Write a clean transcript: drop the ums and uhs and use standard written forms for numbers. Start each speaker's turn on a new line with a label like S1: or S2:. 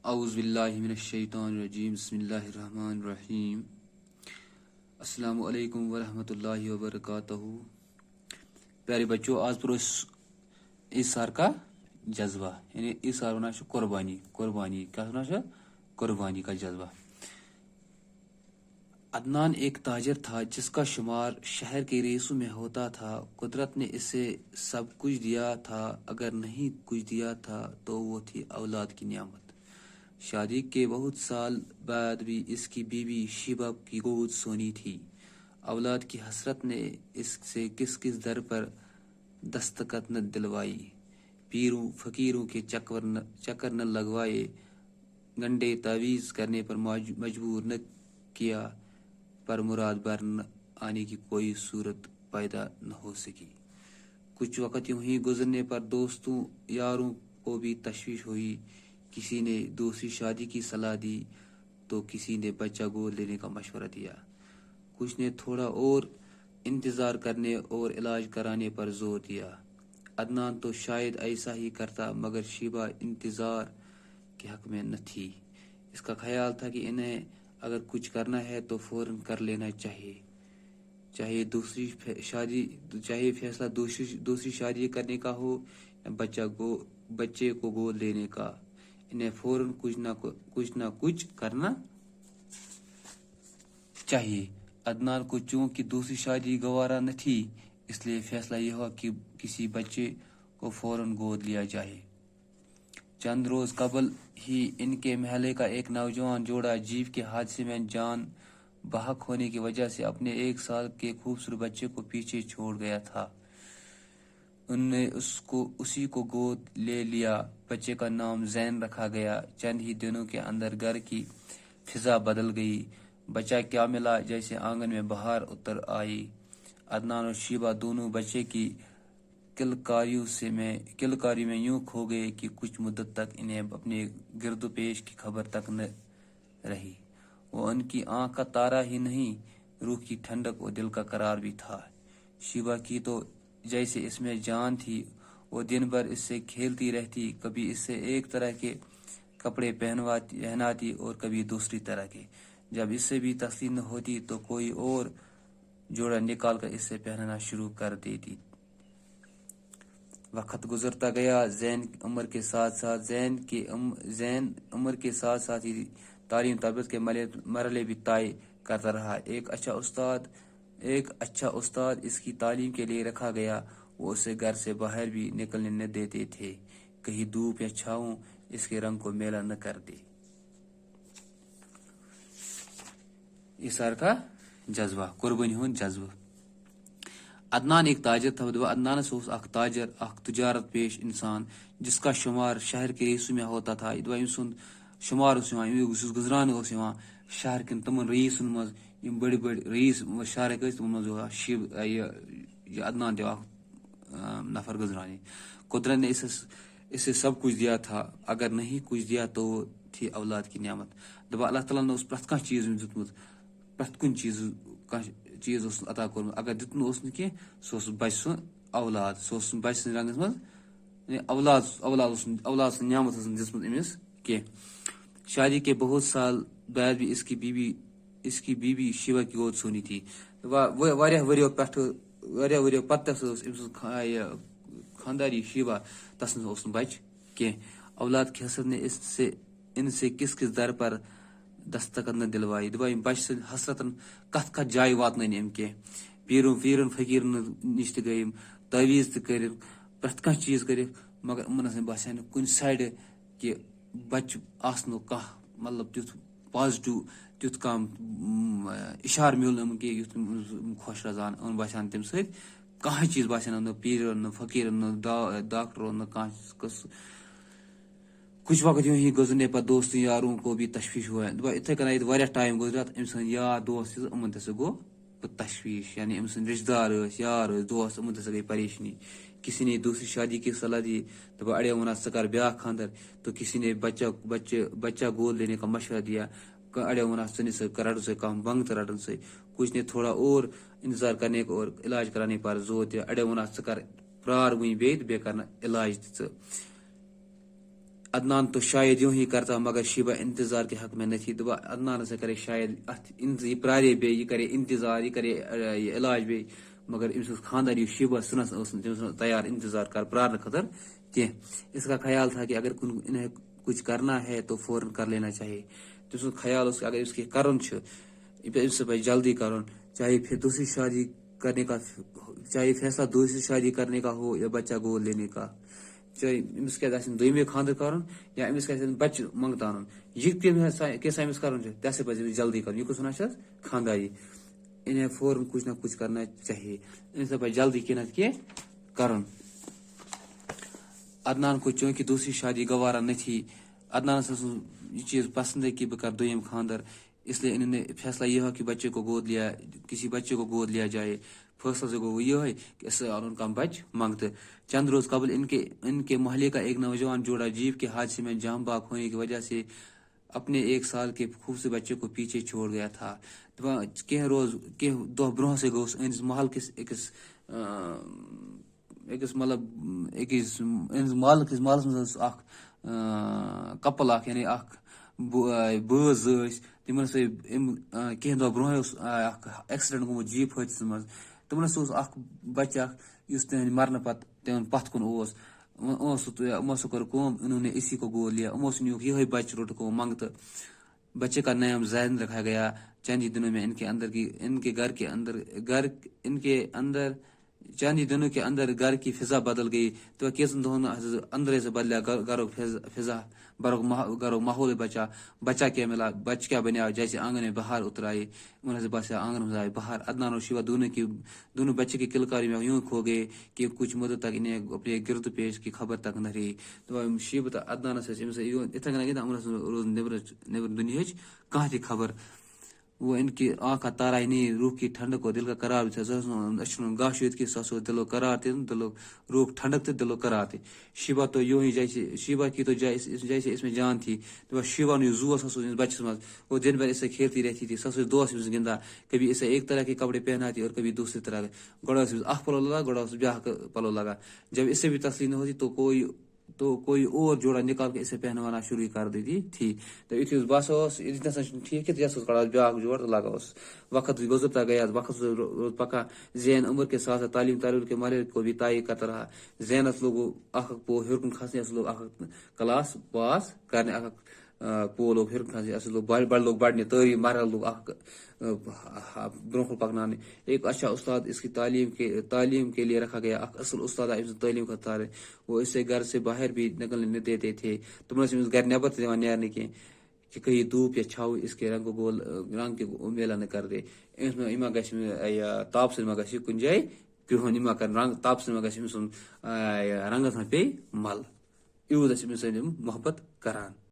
S1: اعوذ باللہ من الشیطان الرجیم بسم اللہ الرحمن الرحیم السلام علیکم ورحمۃ اللہ وبرکاتہ. پیارے بچوں، آج پر ایثار کا جذبہ، یعنی ایثار ہونا ہے قربانی کیا ہونا ہے؟ قربانی کا جذبہ. عدنان ایک تاجر تھا جس کا شمار شہر کے ریسوں میں ہوتا تھا. قدرت نے اسے سب کچھ دیا تھا، اگر نہیں کچھ دیا تھا تو وہ تھی اولاد کی نعمت. شادی کے بہت سال بعد بھی اس کی بیوی شیبہ کی گود سونی تھی. اولاد کی حسرت نے اس سے کس در پر دستخط نہ دلوائی، پیروں فقیروں کے چکر نہ لگوائے، گنڈے تعویذ کرنے پر مجبور نہ کیا، پر مراد بھر نہ آنے کی کوئی صورت پیدا نہ ہو سکی. کچھ وقت یوں ہی گزرنے پر دوستوں یاروں کو بھی تشویش ہوئی. کسی نے دوسری شادی کی صلاح دی تو کسی نے بچہ گود لینے کا مشورہ دیا. کچھ نے تھوڑا اور انتظار کرنے اور علاج کرانے پر زور دیا. عدنان تو شاید ایسا ہی کرتا، مگر شیبہ انتظار کے حق میں نہ تھی. اس کا خیال تھا کہ انہیں اگر کچھ کرنا ہے تو فوراً کر لینا چاہیے، چاہے فیصلہ دوسری شادی کرنے کا ہو یا بچے کو گود لینے کا. انہیں فوراً کچھ نہ کچھ کرنا چاہیے. عدنان کو چونکہ دوسری شادی گوارا نہ تھی، اس لیے فیصلہ یہ ہوا کہ کسی بچے کو فوراً گود لیا جائے. چند روز قبل ہی ان کے محلے کا ایک نوجوان جوڑا جیپ کے حادثے میں جان بحق ہونے کی وجہ سے اپنے 1 سال کے خوبصورت بچے کو پیچھے چھوڑ گیا تھا. انہوں نے اسی کو گود لے لیا. بچے کا نام زین رکھا گیا. چند ہی دنوں کے اندر گھر کی فضا بدل گئی. بچہ کیا ملا جیسے آنگن میں بہار اتر آئی. عدنان اور شیبہ دونوں بچے کی کلکاری میں یوں کھو گئے کہ کچھ مدت تک انہیں اپنے گرد و پیش کی خبر تک نہ رہی. وہ ان کی آنکھ کا تارا ہی نہیں، روح کی ٹھنڈک اور دل کا قرار بھی تھا. شیبہ کی تو جیسے اس میں جان تھی. وہ دن بھر اس سے کھیلتی رہتی، کبھی اس سے ایک طرح کے کپڑے پہناتی اور کبھی دوسری طرح کے. جب اس سے بھی تسلیم نہ ہوتی تو کوئی اور جوڑا نکال کر اس سے پہنانا شروع کر دیتی. وقت گزرتا گیا. زین عمر کے ساتھ ساتھ ہی تعلیم تربیت کے مرحلے بھی طے کرتا رہا. ایک اچھا استاد اس کی تعلیم کے لیے رکھا گیا. وہ اسے گھر سے باہر بھی نکلنے نہ دیتے تھے، کہیں دھوپ یا چھاؤں اس کے رنگ کو میلا نہ کر دے. ایثار کا جذبہ، قربانی ہند جذبہ. عدنان ایک تاجر تھا. عدنانس اوس اخ تاجر، اخ تجارت پیش انسان جس کا شمار شہر کے ریسوں میں ہوتا تھا. أمۍ سُنٛد شمار گزران شہر کن تمن رئیسن مز بڑی رئیس شہرک تمن مز یہ عدنان تہ نفر گزرانے. قدرت نے اسے سب کچھ دیا تھا، اگر نہیں کچھ دیا تو وہ تھی اولاد کی نعمت. دپان اللہ تعالیٰ نے پرٛٮ۪تھ کانٛہہ چیز دیُتمُت، پرٛٮ۪تھ کُنہِ چیز عطا کوٚرمُت. اگر دیُت نہٕ اوس نہٕ کینٛہہ سُہ اوس بچہِ سُنٛد اولاد، سُہ اوس بچہِ سٕنٛدِ رنگس منٛز اولاد سٕنٛز نعمت ٲس نہٕ دِژمٕژ أمِس کینٛہہ. شادی کے بہت سال بعد بھی اس کی بیوی شیبہ کی گود سونی تھی. واریاہ ؤریو پتہٕ تہِ ٲس أمۍ سٕنٛز خانداری شیبہ، تس اوس نہٕ بچہِ کینٛہہ. اولاد کی حسرت نے ان سے کس در پر دستخط نہ دلوائی. دپان بچہ سٕنٛدِ حسرتن کتھ جایہِ واتنٲے أمۍ کینٛہہ. پیرن فقیرن نش تہِ گٔے تعویذ تہِ کٔرِکھ، پرٛٮ۪تھ کانٛہہ چیز کٔرِکھ، مگر یِمن ٲس نہٕ باسان کُنہِ سایڈٕ کہِ بچہِ آسنُک کانٛہہ مطلب تیُتھ پازٹِو، تیُتھ کانٛہہ اِشارٕ میوٗل نہٕ یِمن کینٛہہ یُتھ یِم خۄش روزان. یِمن باسان تمہِ سۭتۍ کانٛہہ چیز باسان نہٕ پیرن نہٕ فقیرن نہٕ ڈاکٹرن نہٕ کانٛہہ قٕصہٕ. کچھ وقت یوں ہی گزرنے پر دوستوں یاروں کو بھی تشویش ہوا. دپان اتھے کن آیہِ واریاہ ٹایم گزرت، أمۍ سٕنٛدۍ یار دوست تہِ یِمن تہِ گوٚو تشویش، یعنی أمۍ سٕنٛدۍ رشتہٕ دار ٲسۍ، یار ٲسۍ، دوست، یِمن تہِ گٔے پریشانی. کسی نے دوسری شادی کی صلاح دی. دپان اڑیو ووٚنہس ژٕ کر بیاکھ خاندر، تو کسی نے بچہ گود لینے کا مشورہ دیا. اڑیو ووٚنہس ژٕ نہِ سا رٹ سا کانٛہہ بنٛگ تہٕ رٹن سۭتۍ. کچھ نے تھوڑا اور انتظار کرنے اور علاج کرانے پر زور دیا. اڑیو ووٚنہس ژٕ کر پرٛار وٕنہِ بیٚیہِ تہٕ بیٚیہِ کرنہٕ علاج تہِ ژٕ. عدنان تو شاید یوں ہی کرتا مگر شیبہ انتظار کے حق میں نہیں تھی. دپان عدنان ہسا کرے شاید یہ پرارے بے یہ کرے انتظار یہ کرے یہ علاج بے مگر أمس اوس خاندار یہ شیبہ سنس تمس تیار انتظار کر پرارنے خاطر کی. اس کا خیال تھا کہ اگر انہیں کچھ کرنا ہے تو فوراً کر لینا چاہیے. تم سن خیال اس اگر اس کے کرن اس سے پہ جلدی کرن چاہے پھر دوسری شادی کرنے کا چاہے فیصلہ دوسری شادی کرنے کا ہو یا بچہ گود لینے کا چاہے امس کیا دویمے خاندر کرن یا امس کیا بچہ منگتان یہ کیسا امس کرن تیسے پہ جلدی کرن یہ کس ونان خانداری انہیں فوراً کچھ نہ کچھ کرنا چاہیے. ان سے پہ جلدی کی نہ کی کرن. عدنان کو چونکہ دوسری شادی گوارا نہیں تھی. عدنان سے یہ چیز پسند ہے کہ بہ کر دویم خاندر اس لیے انہوں نے فیصلہ یہ ہوا کہ بچے کو گود لیا کسی بچے کو گود لیا جائے. فیصلہ سے وہ یہ ہے کہ اس سے ان کا بچ مانگتے. چند روز قبل ان کے محلے کا ایک نوجوان جوڑا جیپ کے حادثے میں جام باک ہونے کی وجہ سے اپنے 1 سال کے خوبصورت بچے کو پیچھے چھوڑ گیا تھا. کی دہ برہ سے گوس انس محل کس أکس مطلب أکس محلس مز کپل اخ یعنی اخ بٲژ ٲسۍ تمن کینٛہہ دۄہ برونٛہہ اوس اکھ ایکسیڈنٹ گوٚمُت جیپ حٲدثس منٛز. تمن اوس اکھ بچہ اکھ یُس تہنٛدِ مرنہٕ پتہٕ تمن پتھ کُن اوس. یِمو کوٚر کٲم انہوں نے اسی کو گود لیا. یِمو نیوٗکھ یِہے بچہ روٚٹُکھ یِمو منگتہٕ. بچے کا نام زید رکھا گیا. چند ہی دنوں میں ان کے گھر کی فضا بدل گئی. تو کیسن دہن اندرے سے بدلیا گھروں فضا گھروں ماحول بچہ کیا ملا بچہ کیا بنیا جیسے آنگن میں باہر اترائے. انہوں سے باسیا آنگن میں آئے باہر. عدنان اور شیوا دونوں بچے کی کلکاری میں یوں کھو گئے کہ کچھ مدت تک انہیں اپنے گرد پیش کی خبر تک نہ رہی. تو شیبہ تو عدنان اتھے روز نیبر دنیا کہاں تھی خبر. وہ ان کی آنکھ کا تارا ہی نہیں روح کی ٹھنڈک اور دل کا قرار بھی تھا. گاش کی سو دلو قرار تھے دلو روح ٹھنڈک تھے دلو قرار تھے. شیبہ تو یوں ہی جیسے شیبہ کی تو جیسے اس میں جان تھی. تو شیبہ نے زو بچس مز وہ دن بھر اس سے کھیلتی رہتی تھی. سس دوست گندا کبھی اسے ایک طرح کے کپڑے پہناتی اور کبھی دوسری طرح کے. گوڑا اخ پلو لگا گوڑا بیاہ پلو لگا. جب اس سے بھی تسلی نہ ہوتی تو کوئی اور جوڑا نکال کے اسے پہنوانا شروع کر دیتی تھی. تو یہ بس ٹھیک ہے کڑا بیاا جوڑ تو لگا وقت گزرتا گیا. وقت پکا زین عمر کے ساتھ ساتھ تعلیم کے مرحلے کو بھی طے کرتا رہا. زینت لوگ اخ پو ہر کھسنے لوگ اخ کلاس پاس کرنے اخ پو لوگ ہر کھسنے لوگ بڑ لوگ بڑھنے تعلیم مرحلہ لوگ اخ برو پکنانے. ایک اچھا استاد اس کی تعلیم کے لیے رکھا گیا. اصل استاد تعلیم کا تار وہ اسے گھر سے باہر بھی نکلنے دیتے تھے. تم نے گھر نیبر تھے نیرنے کے کہ کہیں دھوپ یا چھاؤ اس کے رنگ کے میلا نہ کر دے. اما گھس تاپ سن ما گھس کن جائے کرہن اما کر رنگ تاپ سن ما گھس رنگس میں پی مل. یوت محبت کران.